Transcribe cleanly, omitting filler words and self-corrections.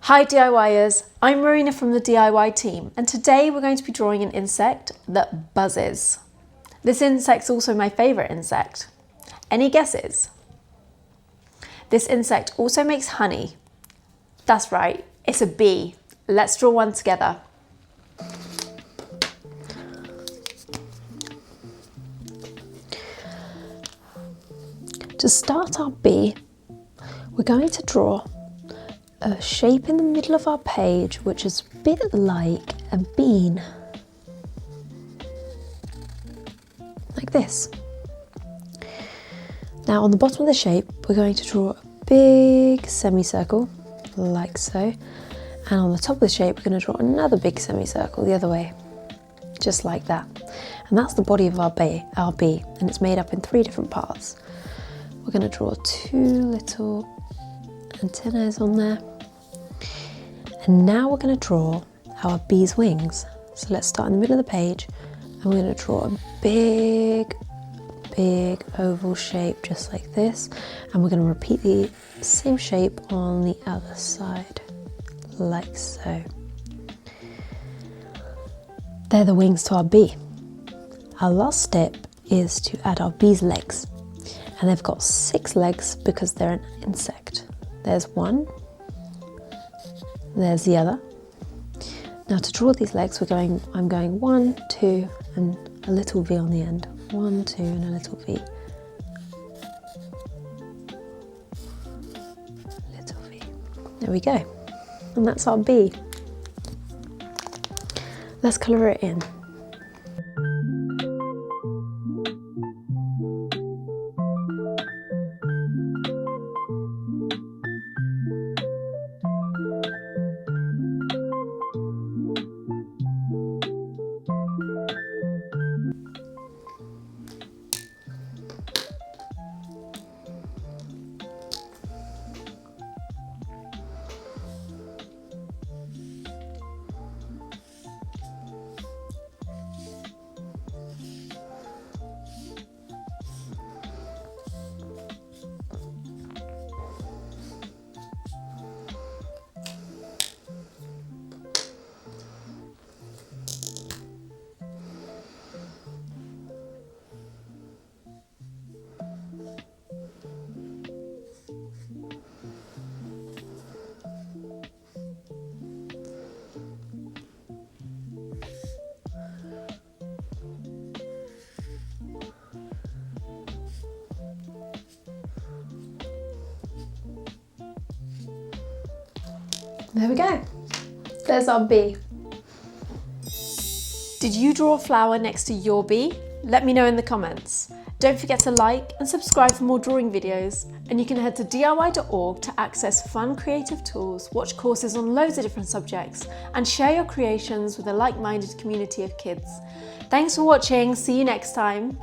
Hi DIYers, I'm Marina from the DIY team, and today we're going to be drawing an insect that buzzes. This insect's also my favourite insect. Any guesses? This insect also makes honey. That's right, it's a bee. Let's draw one together. To start our bee, we're going to draw a shape in the middle of our page which is a bit like a bean, like this. Now on the bottom of the shape we're going to draw a big semicircle like so, and on the top of the shape we're going to draw another big semicircle the other way, just like that. And that's the body of our bee, and it's made up in 3 different parts. We're going to draw 2 little antennae on there, and now we're going to draw our bee's wings. So let's start in the middle of the page, and we're going to draw a big oval shape just like this, and we're going to repeat the same shape on the other side like so. They're the wings to our bee. Our last step is to add our bee's legs, and they've got 6 legs because they're an insect. There's one, there's the other. Now to draw these legs, I'm going 1, 2, and a little V on the end. 1, 2, and a little V. Little V. There we go. And that's our bee. Let's colour it in. There we go. There's our bee. Did you draw a flower next to your bee? Let me know in the comments. Don't forget to like and subscribe for more drawing videos, and you can head to DIY.org to access fun creative tools, watch courses on loads of different subjects, and share your creations with a like-minded community of kids. Thanks for watching, see you next time.